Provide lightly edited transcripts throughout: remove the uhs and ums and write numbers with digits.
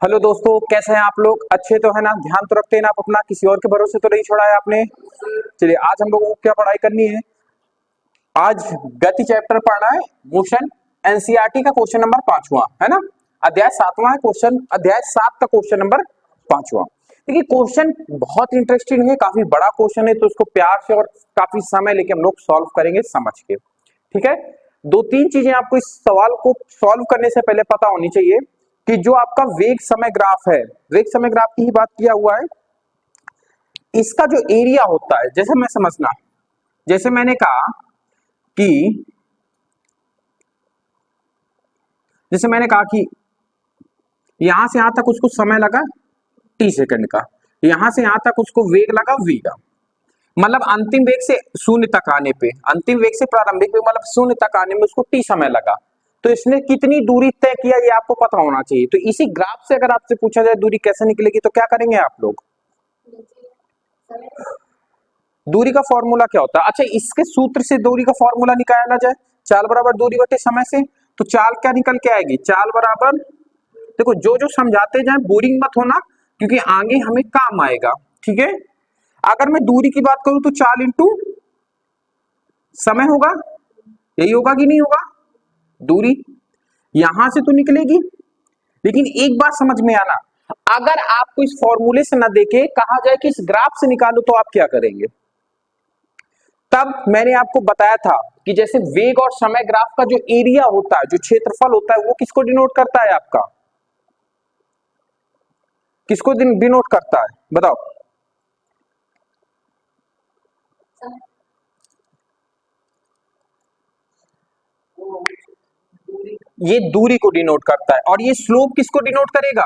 Hello दोस्तों, कैसे हैं आप लोग? अच्छे तो है ना? ध्यान तो रखते हैं ना आप अपना? किसी और के भरोसे तो नहीं छोड़ा है आपने? चलिए, आज हम लोगों को क्या पढ़ाई करनी है? आज गति चैप्टर पढ़ना है, मोशन। एनसीईआरटी का क्वेश्चन नंबर 5वां है ना? अध्याय 7वां है, क्वेश्चन अध्याय 7 का क्वेश्चन नंबर 5वां। देखिए, क्वेश्चन बहुत इंटरेस्टिंग है, काफी बड़ा क्वेश्चन है, तो उसको प्यार से और काफी समय लेके हम लोग सॉल्व करेंगे समझ के। ठीक है, दो तीन चीजें आपको इस सवाल को सॉल्व करने से पहले पता होनी चाहिए कि जो आपका वेग समय ग्राफ है, वेग समय ग्राफ की ही बात किया हुआ है, इसका जो एरिया होता है, जैसे मैं समझना, जैसे मैंने कहा कि यहां से यहां तक उसको समय लगा t सेकंड का, यहां से यहां तक उसको वेग लगा v का, मतलब अंतिम वेग से शून्य तक आने पे, अंतिम वेग से प्रारंभिक वेग मतलब शून्य तक आने में उसको t समय लगा। तो इसने कितनी दूरी तय किया ये आपको पता होना चाहिए। तो इसी ग्राफ से अगर आपसे पूछा जाए दूरी कैसे निकलेगी तो क्या करेंगे आप लोग? दूरी का फॉर्मूला क्या होता है? अच्छा, इसके सूत्र से दूरी का फॉर्मूला निकाला जाए, चाल बराबर दूरी बटे समय से, तो चाल क्या निकल के आएगी? चाल बराबर, देखो जो जो समझाते जाए बोरिंग मत होना, क्योंकि आगे हमें काम आएगा। ठीक है, अगर मैं दूरी की बात करूं तो चाल इंटू समय होगा, यही होगा कि नहीं होगा? दूरी यहां से तो निकलेगी, लेकिन एक बात समझ में आना, अगर आपको इस फॉर्मूले से ना देके कहा जाए कि इस ग्राफ से निकालो तो आप क्या करेंगे? तब मैंने आपको बताया था कि जैसे वेग और समय ग्राफ का जो एरिया होता है, जो क्षेत्रफल होता है, वो किसको डिनोट करता है? आपका किसको डिनोट करता है बताओ? ये दूरी को डिनोट करता है। और ये स्लोप किसको डिनोट करेगा?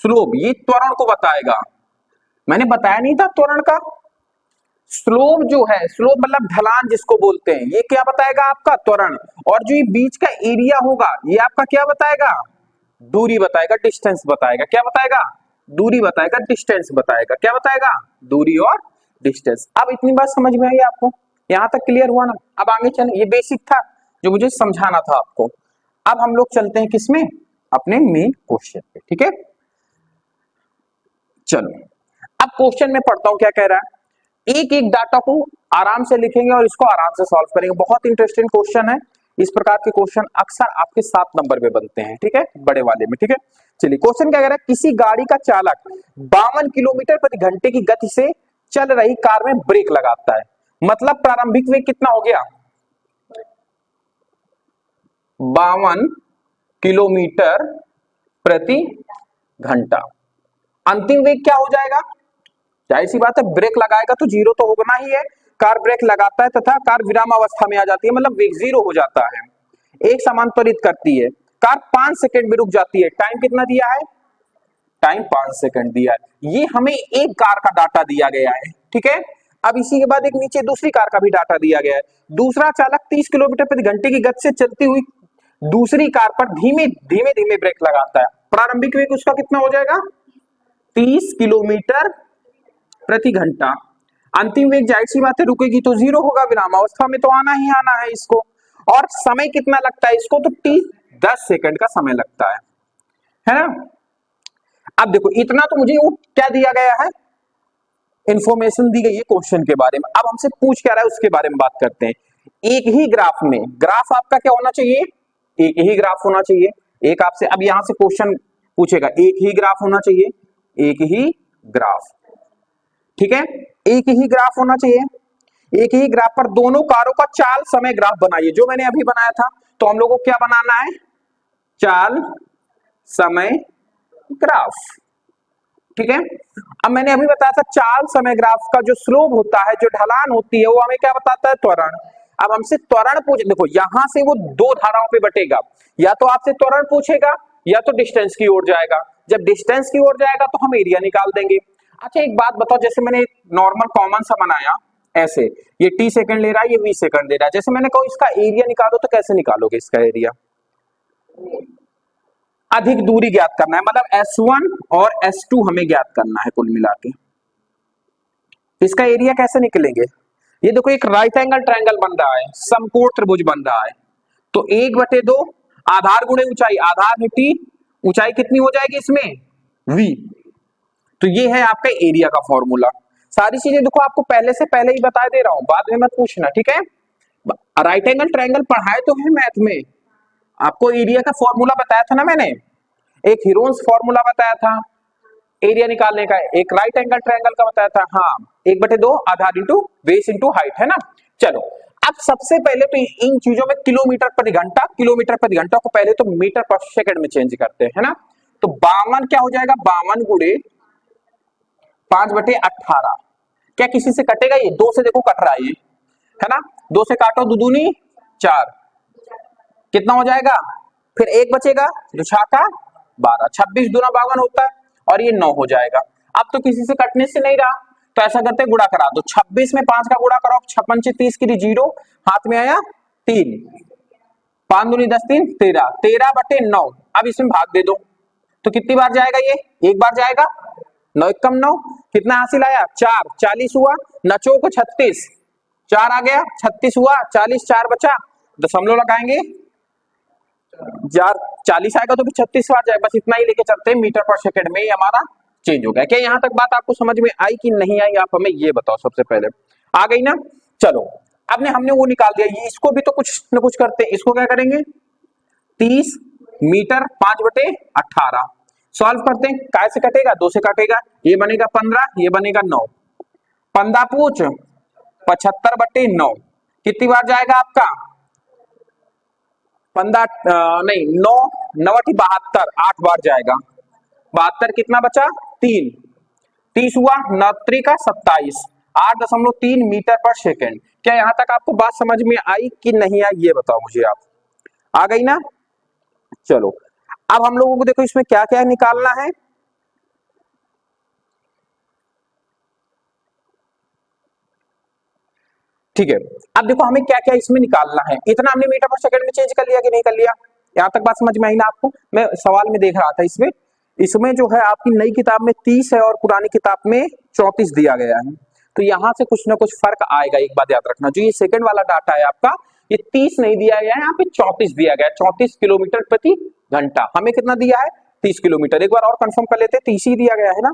स्लोप ये त्वरण को बताएगा। मैंने बताया नहीं था त्वरण का? स्लोप जो है, स्लोप मतलब ढलान जिसको बोलते हैं, ये क्या बताएगा? आपका त्वरण। और जो ये बीच का एरिया होगा ये आपका क्या बताएगा? दूरी बताएगा, डिस्टेंस बताएगा। क्या बताएगा? दूरी बताएगा, डिस्टेंस बताएगा। क्या बताएगा? दूरी और डिस्टेंस। अब इतनी बात समझ में आई आपको? यहां तक क्लियर हुआ ना? अब आगे चले, ये बेसिक था जो मुझे समझाना था आपको। अब हम लोग चलते हैं किसमें? अपने मेन क्वेश्चन पे। ठीक है, चलो अब क्वेश्चन में पढ़ता हूं क्या कह रहा है। एक एक डाटा को आराम से लिखेंगे और इसको आराम से सॉल्व करेंगे। बहुत इंटरेस्टिंग क्वेश्चन है। इस प्रकार के क्वेश्चन अक्सर आपके 7 नंबर पे बनते हैं। ठीक है, बड़े वाले में। ठीक है, चलिए क्वेश्चन क्या कह रहा है। किसी गाड़ी का चालक 52 किलोमीटर प्रति घंटे की गति से चल रही कार में ब्रेक लगाता है, मतलब प्रारंभिक वेग कितना हो गया? 52 किलोमीटर प्रति घंटा। अंतिम वेग क्या हो जाएगा? जाहिर सी बात है, ब्रेक लगाएगा तो जीरो तो होना ही है। कार ब्रेक लगाता है तथा कार विराम अवस्था में आ जाती है, मतलब वेग जीरो हो जाता है। एक समान त्वरित करती है, कार 5 सेकंड में रुक जाती है। टाइम कितना दिया है? टाइम 5 सेकंड दिया है। ये हमें एक कार का डाटा दिया गया है। ठीक है, अब इसी के बाद एक नीचे दूसरी कार का भी डाटा दिया गया है। दूसरा चालक 30 किलोमीटर प्रति घंटे की गति से चलती हुई दूसरी कार पर धीमे धीमे धीमे ब्रेक लगाता है। प्रारंभिक वेग उसका कितना हो जाएगा? 30 किलोमीटर प्रति घंटा। अंतिम वेग जाहिर सी बात है रुकेगी तो जीरो होगा, विराम अवस्था में तो आना ही आना है इसको। और समय कितना लगता है इसको? तो t 10 सेकंड का समय लगता है ना? अब देखो, इतना तो मुझे वो क्या दिया गया है, इंफॉर्मेशन दी गई है क्वेश्चन के बारे में। अब हमसे पूछ क्या रहा है उसके बारे में बात करते हैं। एक ही ग्राफ में, ग्राफ आपका क्या होना चाहिए? एक ही ग्राफ होना चाहिए। एक आपसे अब यहां से क्वेश्चन पूछेगा, एक ही ग्राफ होना चाहिए, एक ही ग्राफ। ठीक है, एक ही ग्राफ होना चाहिए। एक ही ग्राफ पर दोनों कारों का चाल समय ग्राफ बनाइए, जो मैंने अभी बनाया था। तो हम लोगों को क्या बनाना है? चाल समय ग्राफ। ठीक है, अब मैंने अभी बताया था चाल समय ग्राफ का जो स्लोप होता है, जो ढलान होती है, वो हमें क्या बताता है? त्वरण। अब हमसे त्वरण पूछ, देखो यहां से वो दो धाराओं पे बटेगा, या तो आपसे त्वरण पूछेगा या तो डिस्टेंस की ओर जाएगा। जब डिस्टेंस की ओर जाएगा तो हम एरिया निकाल देंगे। अच्छा एक बात बताओ, जैसे मैंने नॉर्मल कॉमन सा बनाया ऐसे, ये t सेकंड ले रहा है, ये v सेकंड ले रहा है, जैसे मैंने कहा इसका एरिया निकालो, तो कैसे निकालोगे इसका एरिया? अधिक दूरी ज्ञात करना है, मतलब S1 और S2 हमें ज्ञात करना है कुल मिला के। इसका एरिया कैसे निकलेंगे? ये देखो एक राइट एंगल ट्रायंगल बन रहा है, समकोण त्रिभुज बन रहा है। तो 1/2 आधार गुणे ऊंचाई, आधार है t, ऊंचाई कितनी हो जाएगी इसमें? V। तो ये है आपका एरिया का फॉर्मूला। सारी चीजें देखो आपको पहले ही बता दे रहा हूं, बाद में मत पूछना, ठीक है। राइट एंगल ट्रायंगल पढ़ाए तो है मैथ में, आपको एरिया का फॉर्मूला बताया था ना मैंने, एक हीरोन्स फॉर्मूला बताया था एरिया निकालने का, एक राइट एंगल ट्रायंगल का बताया था, हाँ 1/2 आधार इंटू बेस इंटू हाइट, है ना। चलो अब सबसे पहले तो इन चीजों में किलोमीटर प्रति घंटा को पहले तो मीटर पर सेकंड में चेंज करते हैं, है ना। तो 52 क्या हो जाएगा, 52 गुणे 5/18, क्या किसी से कटेगा, ये 2 से देखो कट रहा है ये, है ना। 2 से काटो, 2 दूनी 4, कितना हो जाएगा, फिर 1 बचेगा, 2 छाका 12, 26 दूना 52 होता है, और ये 9 हो जाएगा। अब तो किसी से कटने से नहीं रहा, तो ऐसा करते गुणा करा दो, 26 में 5 का गुणा करो, 56 30 की 0, हाथ में आया 3, 5 दूनी 10 3 13, 13/9। अब इसमें भाग दे दो, तो कितनी बार जाएगा ये, एक बार जाएगा, 9 एकम 9, कितना हासिल आया 4, 40 हुआ, नचो को 36, 4 आ गया, 36 हुआ, 40 4 बचा, दशमलव लगाएंगे, यार 40 आएगा तो भी 36 बार जाएगा, बस इतना ही लेके चलते हैं, मीटर पर सेकंड में ही हमारा चेंज हो गया। क्या यहां तक बात आपको समझ में आई कि नहीं आई, आप हमें ये बताओ सबसे पहले, आ गई ना। चलो अब हमने वो निकाल दिया, ये इसको भी तो कुछ न कुछ करते हैं, इसको क्या करेंगे, 30 मीटर 5/18 सॉल्व करते हैं, काय से कटेगा, 2 से कटेगा, ये बनेगा 15, ये बनेगा 9, 15 पूछ 75/9, कितनी बार जाएगा आपका, 15 नहीं 9 9 72, 8 बार जाएगा, 72 कितना बचा 3, 30 हुआ, 9 का 27, 8.3 मीटर पर सेकेंड। क्या यहां तक आपको बात समझ में आई कि नहीं आई, ये बताओ मुझे आप, आ गई ना। चलो अब हम लोगों को देखो इसमें क्या क्या निकालना है, ठीक है। अब देखो हमें क्या क्या इसमें निकालना है, इतना हमने मीटर पर सेकंड में चेंज कर लिया कि नहीं कर लिया, यहां तक बात समझ में आई ना आपको। मैं सवाल में देख रहा था, इसमें जो है आपकी नई किताब में 30 है और पुरानी किताब में 34 दिया गया है, तो यहां से कुछ ना कुछ फर्क आएगा, एक बात याद रखना। जो ये सेकंड वाला डाटा है आपका, ये 30 नहीं दिया गया है, यहाँ पे 34 दिया गया है, 34 किलोमीटर प्रति घंटा। हमें कितना दिया है 30 किलोमीटर, एक बार और कंफर्म कर लेते हैं, 30 ही दिया गया है ना,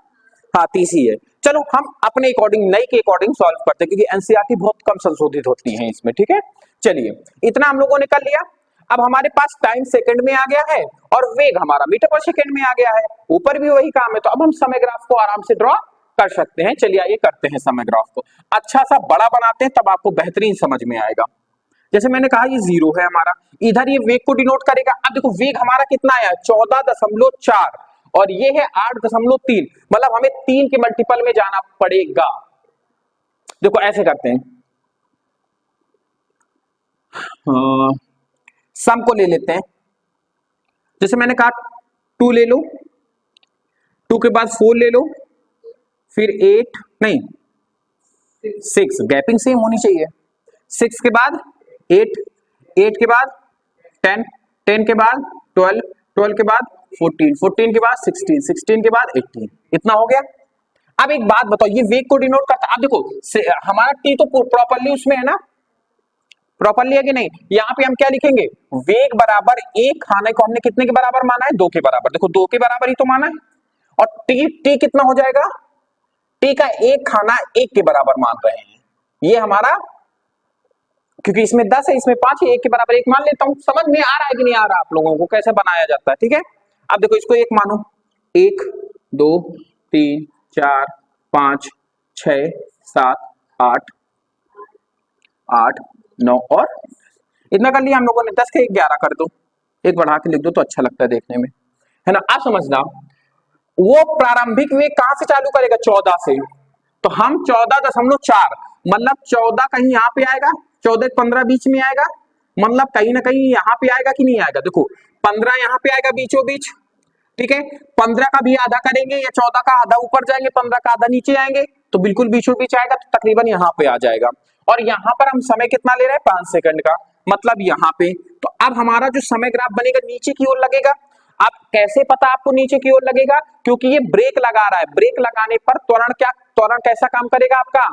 हाँ 30 ही है। चलो हम अपने अकॉर्डिंग नई के अकॉर्डिंग सॉल्व करते हैं, क्योंकि एनसीईआरटी बहुत कम संशोधित होती है इसमें, ठीक है। चलिए इतना हम लोगों ने कर लिया, अब हमारे पास टाइम सेकंड में आ गया है और वेग हमारा मीटर पर सेकंड में आ गया है, ऊपर भी वही काम है, तो अब हम समय ग्राफ को आराम से ड्रॉ कर सकते हैं। चलिए आइए करते हैं समय ग्राफ को, अच्छा सा बड़ा बनाते हैं, तब आपको बेहतरीन समझ में आएगा। जैसे मैंने कहा ये 0 है हमारा, इधर ये वेग को डिनोट करेगा। अब देखो वेग हमारा कितना आया 14.4 और ये है 8.3, मतलब हमें 3 के मल्टीपल में जाना पड़ेगा। देखो ऐसे करते हैं, सम को ले लेते हैं, जैसे मैंने कहा 2 ले लो, 2 के बाद 4 ले लो, फिर 8 नहीं 6, गैपिंग सेम होनी चाहिए, 6 के बाद 8, 8 के बाद 10, 10 के बाद 12, 12 के बाद 14, 14 के बाद 16, 16 के बाद 18, इतना हो गया। अब एक बात बताओ, ये वेग को डिनोट करता है, अब देखो हमारा टी तो प्रॉपरली उसमें है ना, प्रॉपरली है कि नहीं। यहाँ पे हम क्या लिखेंगे, वेग बराबर एक खाने को हमने कितने के बराबर माना है, 2 के बराबर, देखो 2 के बराबर ही तो माना है, और टी टी कितना हो जाएगा, टी का एक खाना 1 के बराबर मान रहे हैं, ये हमारा, क्योंकि इसमें 10 है इसमें 5 है, 1 के बराबर 1 मान लेता हूं। समझ में आ रहा है कि नहीं आ रहा आप लोगों को कैसे बनाया जाता है, ठीक है। अब देखो इसको 1 मानो, 1 2 3 4 5 6 7 8 8 9 और इतना कर लिया हम लोगों ने, 10 के 11 कर दो, एक बढ़ा के लिख दो तो अच्छा लगता है देखने में, है ना। आप समझना, वो प्रारंभिक वेग कहां से चालू करेगा, 14 से, तो हम 14.4 मतलब 14 कहीं यहाँ पे आएगा, 14 15 बीच में आएगा, मतलब कहीं ना कहीं यहाँ पे आएगा कि नहीं आएगा, देखो 15 यहाँ पे आएगा बीचों बीच, ठीक है। 15 का भी आधा करेंगे या 14 का आधा ऊपर जाएंगे, 15 का आधा नीचे आएंगे, तो बिल्कुल बीचों बीच आएगा, तो तकरीबन यहाँ पे आ जाएगा। और यहाँ पर हम समय कितना ले रहे हैं 5 सेकंड का, मतलब यहाँ पे। तो अब हमारा जो समय ग्राफ बनेगा नीचे की ओर लगेगा। अब कैसे पता आपको नीचे की ओर लगेगा, क्योंकि ये ब्रेक लगा रहा है, ब्रेक लगाने पर त्वरण कैसा काम करेगा आपका,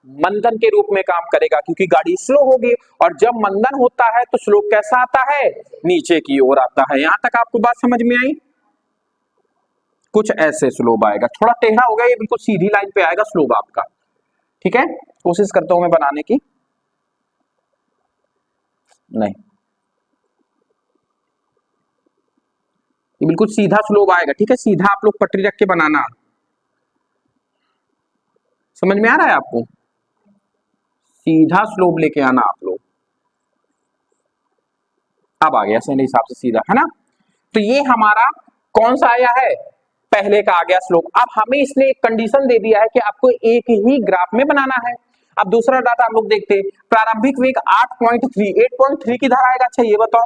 मंदन के रूप में काम करेगा, क्योंकि गाड़ी स्लो होगी, और जब मंदन होता है तो स्लोप कैसा आता है, नीचे की ओर आता है। यहां तक आपको बात समझ में आई, कुछ ऐसे स्लोप आएगा, थोड़ा टेढ़ा हो गया, ये बिल्कुल सीधी लाइन पे आएगा स्लोप आपका। ठीक है, कोशिश करता हूं मैं बनाने की। नहीं, ये बिल्कुल सीधा स्लोप आएगा। ठीक है, सीधा आप लोग पटरी रख के बनाना। समझ में आ रहा है आपको? सीधा स्लोप लेके आना आप लोग। अब आ गया सही हिसाब से सीधा, है ना? तो ये हमारा कौन सा आया है, पहले का आ गया स्लोप। अब हमें इसने एक कंडीशन दे दिया है कि आपको एक ही ग्राफ में बनाना है। अब दूसरा डाटा हम लोग देखते हैं, प्रारंभिक वेग 8.3, 8.3 किधर आएगा? अच्छा ये बताओ,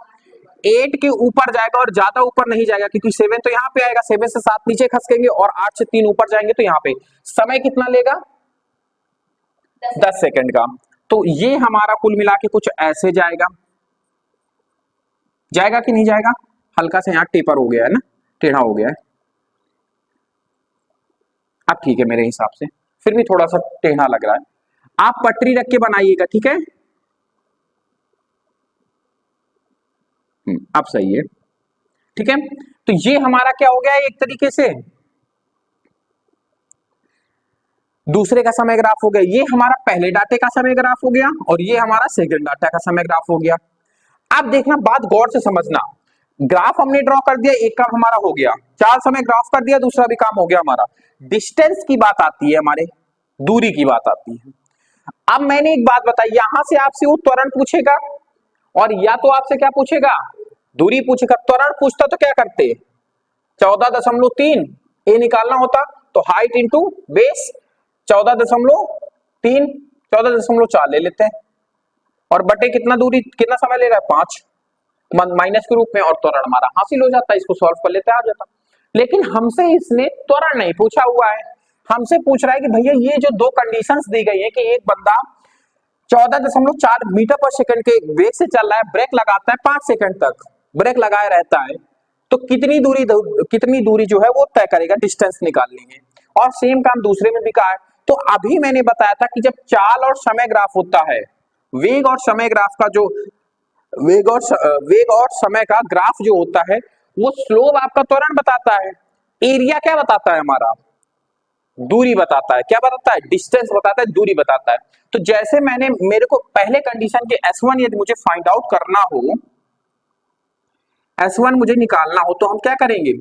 8 के ऊपर जाएगा और ज्यादा ऊपर नहीं जाएगा, क्योंकि 7 तो यहाँ पे आएगा, 7 से 7 नीचे खसकेंगे और 8 से 3 ऊपर जाएंगे, तो यहाँ पे समय कितना लेगा? 10 सेकंड का। तो ये हमारा कुल मिला के कुछ ऐसे जाएगा, जाएगा कि नहीं जाएगा? हल्का से यहाँ टेपर हो गया है ना, टेढ़ा हो गया है। अब ठीक है मेरे हिसाब से, फिर भी थोड़ा सा टेढ़ा लग रहा है। आप पटरी रख के बनाइएगा, ठीक है? अब सही है। ठीक है, तो ये हमारा क्या हो गया एक तरीके से दूसरे का समय ग्राफ हो गया। ये हमारा पहले डाटे का समय ग्राफ हो गया और ये हमारा सेकंड डाटा का समय ग्राफ हो गया। अब देखना, बात गौर से समझना, ग्राफ हमने ड्रॉ कर दिया, एक काम हमारा हो गया, 4 समय ग्राफ कर दिया, दूसरा भी काम हो गया हमारा। डिस्टेंस की बात आती है, हमारे दूरी की बात आती है। अब मैंने एक बात बताई, यहां से आपसे वो त्वरण पूछेगा और या तो आपसे क्या पूछेगा, दूरी पूछेगा। त्वरण पूछता तो क्या करते, 14.3 ए निकालना होता, तो हाइट इंटू बेस 14.3, 14.4 ले लेते हैं और बटे कितना दूरी, कितना समय ले रहा है, 5 माइनस के रूप में, और त्वरण हमारा हासिल हो जाता है। इसको सॉल्व कर लेते हैं, आ जाता। लेकिन हमसे इसने त्वरण नहीं पूछा हुआ है, हमसे पूछ रहा है कि भैया ये जो दो कंडीशंस दी गई है कि एक बंदा 14.4 मीटर पर सेकंड के वेग से चल रहा है, ब्रेक लगाता है 5 सेकंड तक ब्रेक लगाए रहता है, तो कितनी दूरी जो है वो तय करेगा, डिस्टेंस निकालनी है। और सेम काम दूसरे में भी कहा है। तो अभी मैंने बताया था कि जब चाल और समय ग्राफ होता है, वेग और समय ग्राफ का जो वेग और समय का ग्राफ जो होता है, वो स्लोप आपका त्वरण बताता है, एरिया क्या बताता है हमारा, दूरी बताता है। क्या बताता है? डिस्टेंस बताता है, दूरी बताता है। तो जैसे मेरे को पहले कंडीशन के S1 यदि मुझे फाइंड आउट करना हो, S1 मुझे निकालना हो, तो हम क्या करेंगे?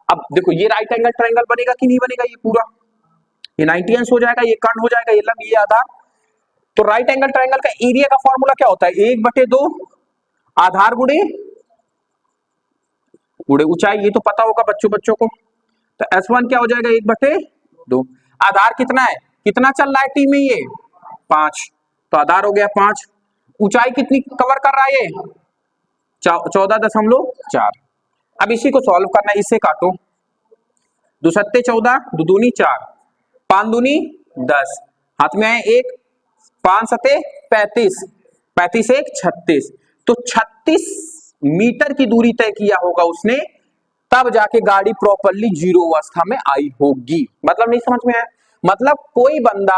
अब देखो, ये राइट एंगल ट्रायंगल बनेगा कि नहीं बनेगा, ये पूरा ये 90 अंश हो जाएगा, ये कर्ण हो जाएगा, ये लंब, ये आधार। तो राइट एंगल ट्रायंगल का एरिया का फॉर्मूला क्या होता है, 1/2 आधार गुणे ऊंचाई, ये तो पता होगा बच्चों को। तो S1 क्या हो जाएगा, 1/2। आधार कितना है, कितना चल रहा है टी में, ये 5, तो आधार हो गया 5। ऊंचाई कितनी कवर कर रहा है, ये 14.4। अब इसी को सॉल्व करना है, इससे काटो, 2 सत्ते 14, 2 दूनी 4, 5 दूनी 10, हाथ में आए 1, 5 सत्ते 35, 35 1 36, तो 36 मीटर की दूरी तय किया होगा उसने, तब जाके गाड़ी प्रॉपरली जीरो अवस्था में आई होगी। मतलब नहीं समझ में आया? मतलब कोई बंदा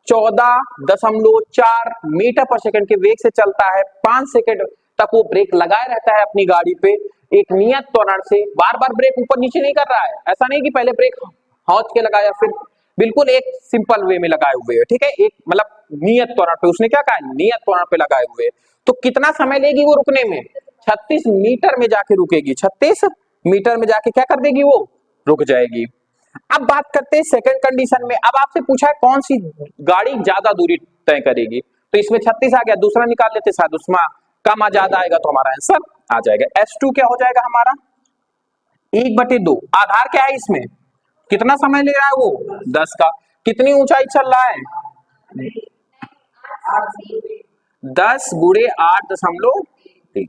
14.4 मीटर पर सेकंड के वेग से चलता है, 5 सेकंड तक वो ब्रेक लगाए रहता है अपनी गाड़ी पे, एक नियत त्वरण से, बार बार ब्रेक ऊपर नीचे नहीं कर रहा है। ऐसा नहीं कि पहले ब्रेक हौच के लगाया, फिर बिल्कुल एक सिंपल वे में लगाए हुए है। ठीक है, एक मतलब नियत त्वरण पे उसने क्या कहा, नियत त्वरण पे लगाए हुए। तो कितना समय लेगी वो रुकने में, 36 मीटर में जाके रुकेगी, 36 मीटर में जाके क्या कर देगी, वो रुक जाएगी। अब बात करते हैं सेकंड कंडीशन में। अब आपसे पूछा है कौन सी गाड़ी ज्यादा दूरी तय करेगी, तो इसमें 36 आ गया, दूसरा निकाल लेते, शायद उसमें कम आ ज्यादा आएगा, तो हमारा आंसर आ जाएगा S2 क्या हो जाएगा हमारा, 1/2। आधार क्या है इसमें, कितना समय ले रहा है वो, 10 का। कितनी ऊंचाई चल रहा है, 10 गुणे 8.3,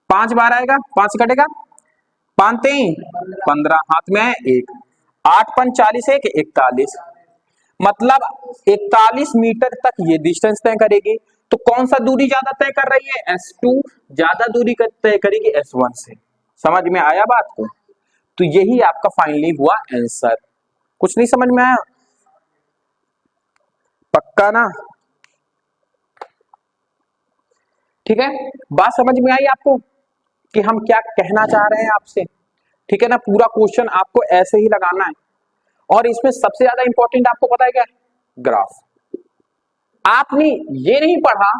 5 बार आएगा, 5 कटेगा, 5 3 15, हाथ में है 1, 8 5 40 1 41, मतलब 41 मीटर तक ये डिस्टेंस तय करेगी। तो कौन सा दूरी ज्यादा तय कर रही है, S2 ज्यादा दूरी तय करेगी S1 से। समझ में आया बात को? तो यही आपका फाइनली हुआ आंसर। कुछ नहीं समझ में आया? पक्का ना? ठीक है, बात समझ में आई आपको कि हम क्या कहना चाह रहे हैं आपसे? ठीक है ना। पूरा क्वेश्चन आपको ऐसे ही लगाना है। और इसमें सबसे ज्यादा इंपॉर्टेंट आपको पता है क्या है? ग्राफ। आपने ये नहीं पढ़ा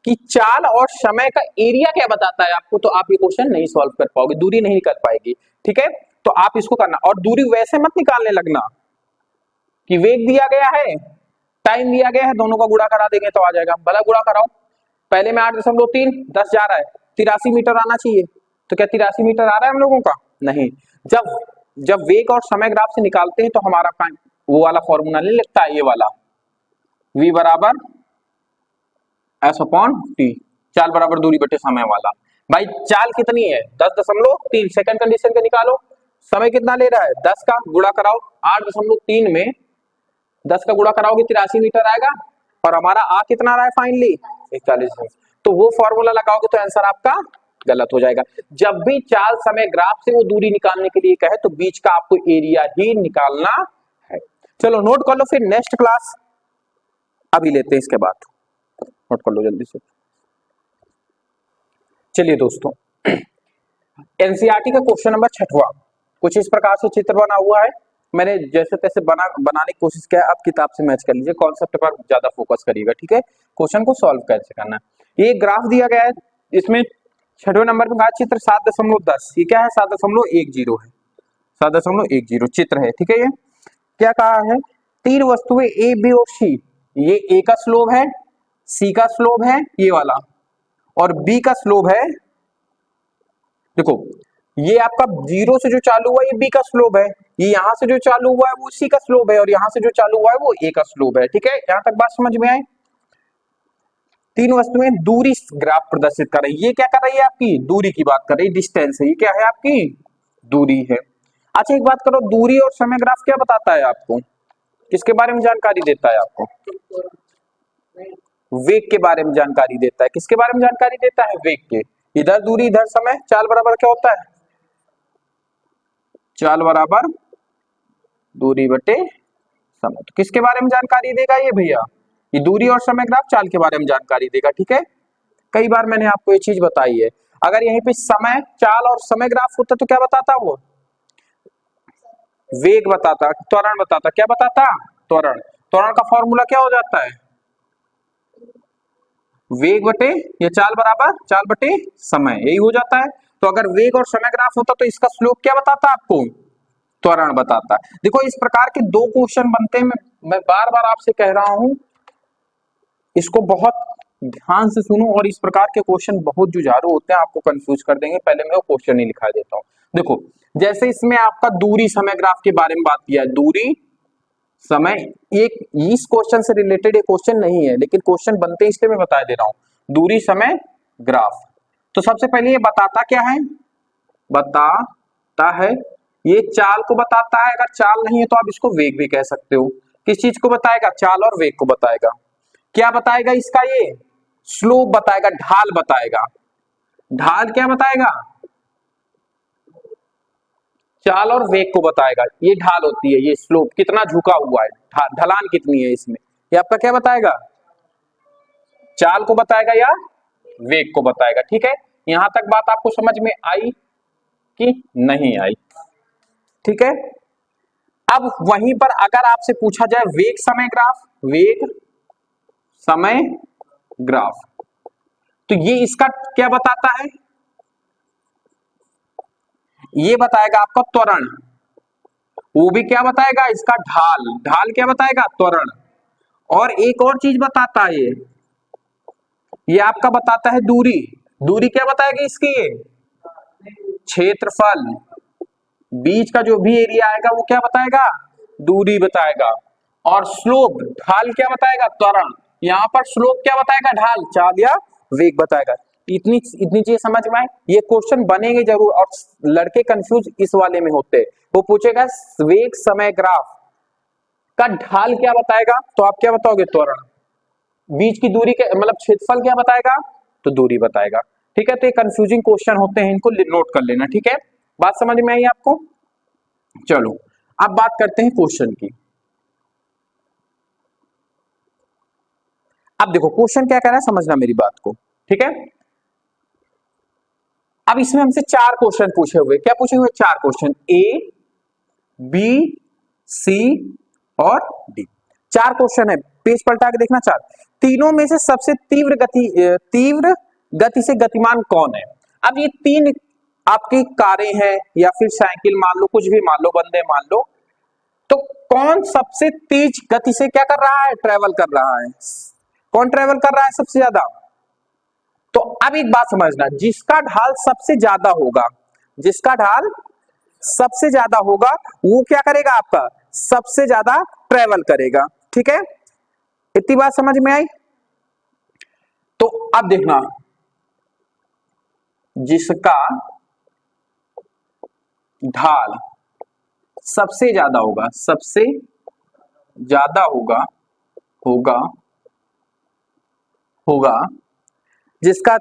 कि चाल और समय का एरिया क्या बताता है आपको, तो आप ये क्वेश्चन नहीं सॉल्व कर पाओगे, दूरी नहीं कर पाएगी। ठीक है, तो आप इसको करना। और दूरी वैसे मत निकालने लगना कि वेग दिया गया है, टाइम दिया गया है, दोनों का गुणा करा देंगे तो आ जाएगा। भला गुणा कराओ, पहले में 8.3, 10 जा रहा है, 83 मीटर आना चाहिए। तो क्या 83 मीटर आ रहा है हम लोगों का? नहीं। जब जब वेग और समय ग्राफ से निकालते हैं तो हमारा वो वाला फॉर्मूला नहीं लगता है, ये वाला v बराबर एस अपॉन टी, चाल बराबर दूरी बटे समय वाला। भाई चाल कितनी है? 10.3। सेकंड कंडीशन के निकालो, समय कितना ले रहा है? 10 का गुणा कराओ 8.3 में, 10 का गुणा कराओगे 83 मीटर आएगा। और हमारा आ कितना आ रहा है फाइनली? 41। तो वो फॉर्मूला लगाओगे तो आंसर आपका गलत हो जाएगा। जब भी चाल समय ग्राफ से वो दूरी निकालने के लिए कहे तो बीच का आपको एरिया ही निकालना है। चलो नोट कर लो, फिर नेक्स्ट क्लास अभी लेते हैं इसके बाद। नोट कर लो जल्दी से। चलिए दोस्तों, एनसीईआरटी का क्वेश्चन नंबर 6वां कुछ इस प्रकार से चित्र बना हुआ है। मैंने जैसे तैसे बनाने की कोशिश किया, आप किताब से मैच कर लीजिए, कॉन्सेप्ट पर ज्यादा फोकस करिएगा। ठीक है, क्वेश्चन को सॉल्व कैसे करना है। ये ग्राफ दिया गया है, इसमें 6वें नंबर पे कहा चित्र 7.10, ये क्या है? 7.10 है, 7.10 चित्र है। ठीक है, ये क्या कहा है? तीन वस्तुएं ए बी और सी, ये ए का स्लोप है, सी का स्लोप है ये वाला, और बी का स्लोप है, देखो ये आपका जीरो से जो चालू हुआ ये बी का स्लोप है, ये यहां से जो चालू हुआ है वो सी का स्लोप है, और यहां से जो चालू हुआ है वो ए का स्लोप है। ठीक है, यहां तक बात समझ में आए? तीन वस्तुएं दूरी ग्राफ प्रदर्शित कर रही है। ये क्या कर रही है? आपकी दूरी की बात कर रही है, डिस्टेंस है। ये क्या है? आपकी दूरी है। अच्छा एक बात करो, दूरी और समय ग्राफ क्या बताता है आपको? किसके बारे में जानकारी देता है आपको? वेग के बारे में जानकारी देता है। किसके बारे में जानकारी देता है? वेग के। इधर दूरी इधर समय, चाल बराबर क्या होता है? चाल बराबर दूरी बटे समय। तो किसके बारे में जानकारी देगा ये भैया? ये दूरी और समय ग्राफ चाल के बारे में जानकारी देगा। ठीक है, कई बार मैंने आपको ये चीज बताई है। अगर यहीं पे समय चाल और समय ग्राफ होता तो क्या बताता? वो वेग बताता, त्वरण बताता। क्या बताता? त्वरण। त्वरण का फॉर्मूला क्या हो जाता है? वेग बटे या चाल बराबर चाल बटे समय, यही हो जाता है। तो अगर वेग और समय ग्राफ होता तो इसका स्लोप क्या बताता आपको? त्वरण बताता। देखो इस प्रकार के दो क्वेश्चन बनते हैं, मैं बार बार आपसे कह रहा हूं, इसको बहुत ध्यान से सुनो। और इस प्रकार के क्वेश्चन बहुत जुझारू होते हैं, आपको कंफ्यूज कर देंगे। पहले मैं वो क्वेश्चन ही लिखा देता हूं। देखो जैसे इसमें आपका दूरी समय ग्राफ के बारे में बात किया है, दूरी समय, एक इस क्वेश्चन से रिलेटेड एक क्वेश्चन नहीं है, लेकिन क्वेश्चन बनते हैं इसलिए मैं बता दे रहा हूं। दूरी समय ग्राफ, तो सबसे पहले ये बताता क्या है? बताता है, ये चाल को बताता है। अगर चाल नहीं है तो आप इसको वेग भी कह सकते हो। किस चीज को बताएगा? चाल और वेग को बताएगा। क्या बताएगा इसका? ये स्लोप बताएगा, ढाल बताएगा। ढाल क्या बताएगा? चाल और वेग को बताएगा। ये ढाल होती है, ये स्लोप कितना झुका हुआ है, ढलान कितनी है इसमें, ये आपका क्या बताएगा? चाल को बताएगा या वेग को बताएगा। ठीक है, यहां तक बात आपको समझ में आई कि नहीं आई? ठीक है, अब वहीं पर अगर आपसे पूछा जाए वेग समय ग्राफ, वेग समय ग्राफ, तो ये इसका क्या बताता है? ये बताएगा आपका त्वरण। वो भी क्या बताएगा? इसका ढाल। ढाल क्या बताएगा? त्वरण। और एक और चीज बताता है, ये आपका बताता है दूरी। दूरी क्या बताएगी इसकी? ये क्षेत्रफल। बीच का जो भी एरिया आएगा वो क्या बताएगा? दूरी बताएगा। और स्लोप, ढाल क्या बताएगा? त्वरण। यहां पर स्लोप क्या बताएगा? ढाल, चाल या वेग बताएगा। इतनी इतनी चीज समझ में आए? ये क्वेश्चन बनेंगे जरूर, और लड़के कंफ्यूज इस वाले में होते हैं। वो पूछेगा वेग समय ग्राफ का ढाल क्या बताएगा, तो आप क्या बताओगे? त्वरण। बीच की दूरी के मतलब क्षेत्रफल क्या बताएगा? तो दूरी बताएगा। ठीक है, तो ये कंफ्यूजिंग क्वेश्चन होते हैं, इनको नोट कर लेना। ठीक है, बात समझ में आई आपको? चलो अब बात करते हैं क्वेश्चन की। अब देखो क्वेश्चन क्या कह रहा है, समझना मेरी बात को। ठीक है, अब इसमें हमसे 4 क्वेश्चन पूछे हुए, क्या पूछे हुए? 4 क्वेश्चन, ए बी सी और डी। 4 क्वेश्चन है, पेज पलटा के देखना। 4, तीनों में से सबसे तीव्र गति से गतिमान कौन है? अब ये 3 आपकी कारें हैं या फिर साइकिल मान लो, कुछ भी मान लो, बंदे मान लो, तो कौन सबसे तेज गति से क्या कर रहा है? ट्रेवल कर रहा है। कौन ट्रेवल कर रहा है सबसे ज्यादा? तो अब एक बात समझना, जिसका ढाल सबसे ज्यादा होगा, जिसका ढाल सबसे ज्यादा होगा वो क्या करेगा? आपका सबसे ज्यादा ट्रेवल करेगा। ठीक है, इतनी बात समझ में आई? तो अब देखना, जिसका ढाल सबसे ज्यादा होगा, सबसे ज्यादा होगा होगा होगा जिसका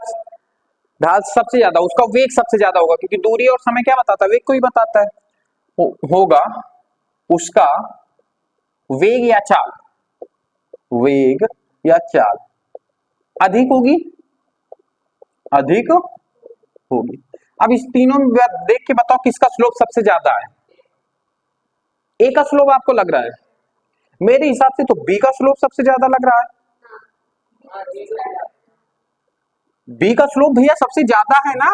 ढाल सबसे ज्यादा, उसका वेग सबसे ज्यादा होगा, क्योंकि दूरी और समय क्या बताता है? वेग को ही बताता है। होगा उसका वेग या चाल, वेग या चाल अधिक होगी, अधिक होगी। अब इस तीनों में देख के बताओ किसका स्लोप सबसे ज्यादा है? ए का स्लोप आपको लग रहा है? मेरे हिसाब से तो बी का स्लोप सबसे ज्यादा लग रहा है। बी का स्लोप भैया सबसे ज्यादा है ना?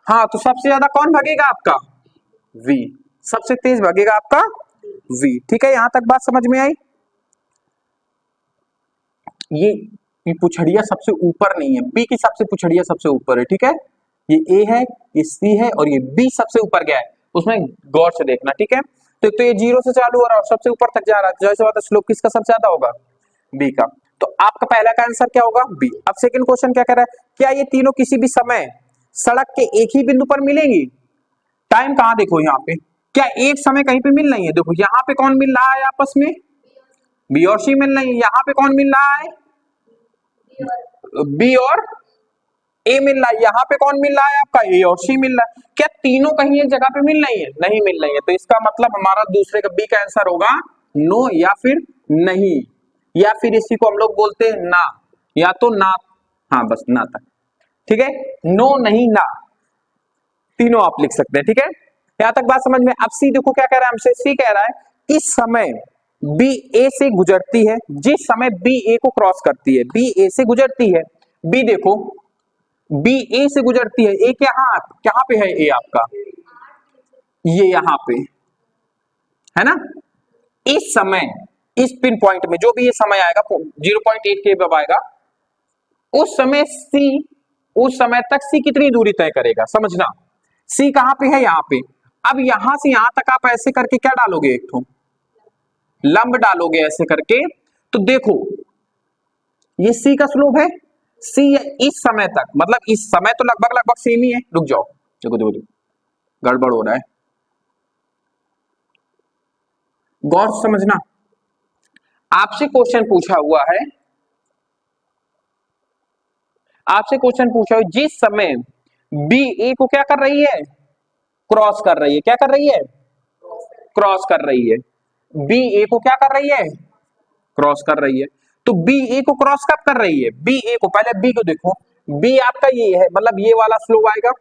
हाँ, तो सबसे ज्यादा कौन भागेगा आपका? वी। सबसे तेज भागेगा आपका वी। ठीक है, यहां तक बात समझ में आई? ये पुछड़िया सबसे ऊपर नहीं है, बी की सबसे पुछड़िया सबसे ऊपर है। ठीक है, ये ए है, ये सी है और ये बी सबसे ऊपर गया है, उसमें गौर से देखना। ठीक है, तो ये 0 से चालू हो रहा है और सबसे ऊपर तक जा रहा है, जैसे बात है स्लोप किसका सबसे ज्यादा होगा? बी का। तो आपका पहला का आंसर क्या होगा? बी। अब सेकंड क्वेश्चन क्या कह रहा है? क्या ये तीनों किसी भी समय सड़क के एक ही बिंदु पर मिलेंगी? टाइम कहां देखो यहाँ पे, क्या एक समय कहीं पे मिल रही है? देखो यहाँ पे कौन मिल रहा है आपस में? बी और सी मिल रही है। यहाँ पे कौन मिल रहा है? बी और ए मिल रहा है। यहाँ पे कौन मिल रहा है आपका? ए और सी मिल रहा है। क्या तीनों कहीं एक जगह पे मिल रही है? नहीं मिल रही है। तो इसका मतलब हमारा दूसरे का बी का आंसर होगा नो, या फिर नहीं, या फिर इसी को हम लोग बोलते हैं ना, या तो ना। हाँ, बस ना तक। ठीक है, नो नहीं ना, तीनों आप लिख सकते हैं। ठीक है, यहां तक बात समझ में? अब सी देखो क्या कह रहा है हमसे। सी कह रहा है इस समय बी ए से गुजरती है, जिस समय बी ए को क्रॉस करती है, बी ए से गुजरती है। बी देखो, बी ए से गुजरती है। ए कहां पे है? ए आपका ये यहां पे है ना। इस समय, इस पिन पॉइंट में जो भी ये समय आएगा 0.8 के अब आएगा, उस समय सी, उस समय तक सी कितनी दूरी तय करेगा? समझना, सी कहां पे है? यहां पे। अब यहां से यहां तक आप ऐसे करके क्या डालोगे? एक तो लंब डालोगे ऐसे करके। तो देखो ये सी का स्लोप है, सी इस समय तक, मतलब इस समय तो लगभग लगभग सेम ही है। रुक जाओ, देखो देखो देखो, गड़बड़ हो रहा है, गौर से समझना। आपसे क्वेश्चन पूछा हुआ है, आपसे क्वेश्चन पूछा हुआ, जिस समय बी ए को क्या कर रही है? क्रॉस कर रही है। क्या कर रही है? क्रॉस कर रही है। बी ए को क्या कर रही है? क्रॉस कर रही है। तो बी ए को क्रॉस कब कर रही है? बी ए को, पहले बी को देखो, बी आपका ये है, मतलब ये वाला स्लोप आएगा,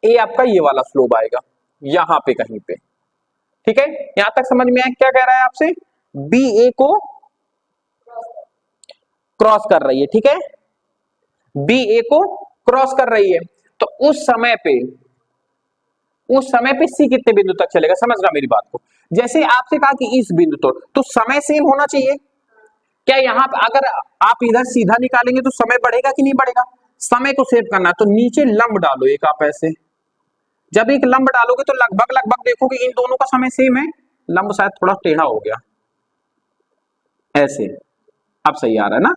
ए आपका ये वाला स्लोप आएगा, यहां पे कहीं पे। ठीक है, यहां तक समझ में आया? क्या कह रहा है आपसे? बी ए को क्रॉस कर रही है। ठीक है, बी ए को क्रॉस कर रही है। तो उस समय पे सी कितने बिंदु तक चलेगा? समझना मेरी बात को। जैसे आपसे कहा कि इस बिंदु तो समय सेम होना चाहिए। क्या यहां पर अगर आप इधर सीधा निकालेंगे तो समय बढ़ेगा कि नहीं बढ़ेगा? समय को सेव करना तो नीचे लंब डालो एक, आप ऐसे जब एक लंब डालोगे तो लगभग लगभग देखोगे इन दोनों का समय सेम है। लंब शायद थोड़ा टेढ़ा हो गया, ऐसे। अब सही आ रहा है ना?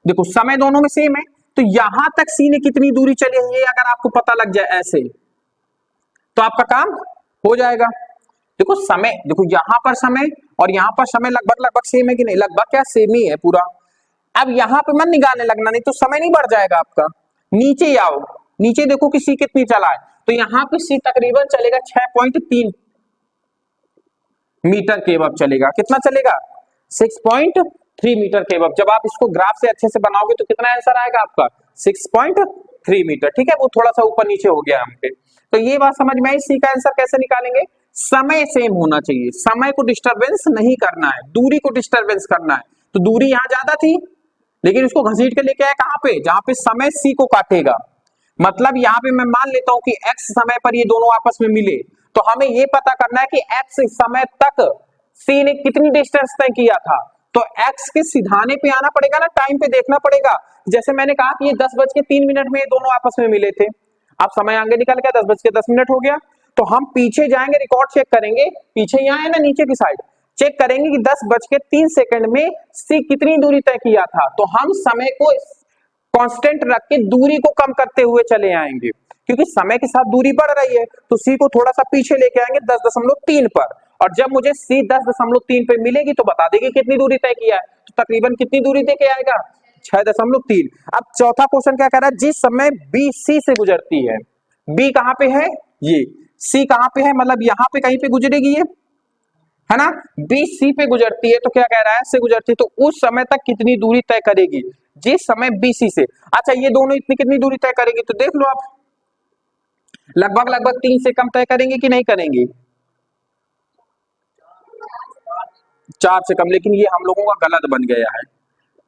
देखो समय दोनों में सेम है, तो यहां तक सी ने कितनी दूरी चली है ये अगर आपको पता लग जाए ऐसे, तो आपका काम हो जाएगा। देखो समय, देखो यहां पर समय और यहां पर समय लगभग लगभग सेम है कि नहीं? लगभग क्या, सेम ही है पूरा। अब यहां पे मत निकालने लगना, नहीं तो समय नहीं बढ़ जाएगा आपका। नीचे आओ, नीचे देखो कि सी कितनी चला है, तो यहां पे सी तकरीबन चलेगा 6.3 मीटर के अब चलेगा। कितना चलेगा? 6.3 मीटर के अब। जब आप इसको ग्राफ से अच्छे से बनाओगे तो कितना आंसर आएगा आपका? 6.3 मीटर। ठीक है, वो थोड़ा सा ऊपर नीचे हो गया हम पे। तो ये बात समझ में आई। सी का आंसर कैसे निकालेंगे? समय सेम होना चाहिए, समय को डिस्टरबेंस नहीं करना है, दूरी को डिस्टरबेंस करना है। तो दूरी यहां ज्यादा थी, लेकिन उसको घसीट के लेके आए कहां पे? जहां पे समय सी को काटेगा। मतलब यहां पे मैं मान लेता हूं कि x समय पर ये दोनों आपस में मिले, तो हमें ये पता करना है कि x समय तक c ने कितनी डिस्टेंस तय किया था। तो x के सिधाने पे आना पड़ेगा ना, टाइम पे देखना पड़ेगा। जैसे मैंने कहा कि ये 10:03 में ये दोनों आपस में मिले थे। अब समय आगे निकल गया, 10:10 हो गया। तो हम पीछे जाएंगे, रिकॉर्ड चेक करेंगे, पीछे यहाँ है ना नीचे की साइड, चेक करेंगे कि 10:03 में सी कितनी दूरी तय किया था। तो हम समय को कांस्टेंट रख के दूरी को कम करते हुए चले आएंगे, क्योंकि समय के साथ दूरी बढ़ रही है। तो सी को थोड़ा सा पीछे लेके आएंगे 10.3 पर, और जब मुझे सी 10.3 पे मिलेगी तो बता देगी कितनी दूरी तय किया है। तो तकरीबन कितनी दूरी तय के आएगा? 6.3। अब चौथा क्वेश्चन क्या कह रहा है? जिस समय बी सी से गुजरती है, बी कहां पे है? ये सी कहां पे है? मतलब यहां पे कहीं पे गुजरेगी ये, है ना। बी सी पे गुजरती है, तो क्या कह रहा है? से गुजरती है, तो उस समय तक कितनी दूरी तय करेगी? जिस समय बी सी से। अच्छा, ये दोनों इतनी कितनी दूरी तय करेगी? तो देख लो आप, लगभग लगभग 3 से कम तय करेंगे कि नहीं करेंगे? 4 से कम। लेकिन ये हम लोगों का गलत बन गया है।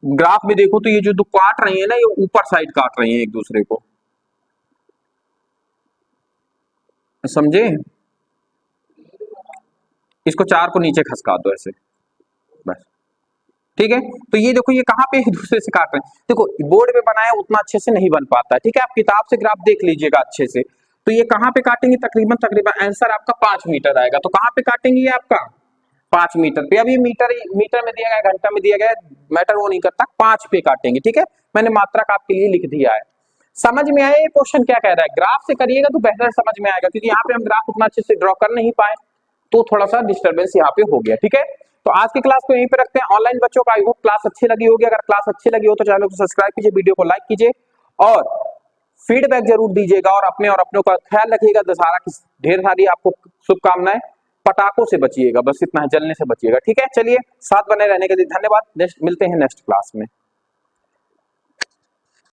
ग्राफ में देखो तो ये जो दो काट रही है ना, ये ऊपर साइड काट रही है एक दूसरे को, समझे? इसको 4 को नीचे खसका दो ऐसे, बस। ठीक है, तो ये देखो ये कहां पे एक दूसरे से काट रहे हैं। देखो बोर्ड पे बनाया उतना अच्छे से नहीं बन पाता है। ठीक है, आप किताब से ग्राफ देख लीजिएगा अच्छे से। तो ये कहां पे काटेंगे? तकरीबन तकरीबन आंसर आपका 5 मीटर आएगा। तो कहां पे काटेंगे? ये आपका 5 मीटर पे। अभी मीटर मीटर में दिया गया, घंटा में दिया गया, मैटर वो नहीं करता, 5 पे काटेंगे। ठीक है, मैंने मात्रक आपके लिए लिख दिया है। समझ में आया ये क्वेश्चन क्या कह रहा है? ग्राफ से करिएगा तो बेहतर समझ में आएगा, क्योंकि यहाँ पे हम ग्राफ उतना अच्छे से ड्रॉ कर नहीं पाए, तो थोड़ा सा डिस्टर्बेंस यहाँ पे हो गया। ठीक है, तो आज की क्लास को यहीं पे रखते हैं। ऑनलाइन बच्चों का आई होप क्लास अच्छी लगी होगी। अगर क्लास अच्छी लगी हो तो चैनल को सब्सक्राइब कीजिए, वीडियो को लाइक कीजिए और फीडबैक जरूर दीजिएगा, और अपने और अपनों का ख्याल रखिएगा। दशहरा की ढेर सारी आपको शुभकामनाएं। पटाखों से बचिएगा, बस इतना है, जलने से बचिएगा। ठीक है, चलिए, साथ बने रहने के लिए धन्यवाद। नेक्स्ट मिलते हैं नेक्स्ट क्लास में।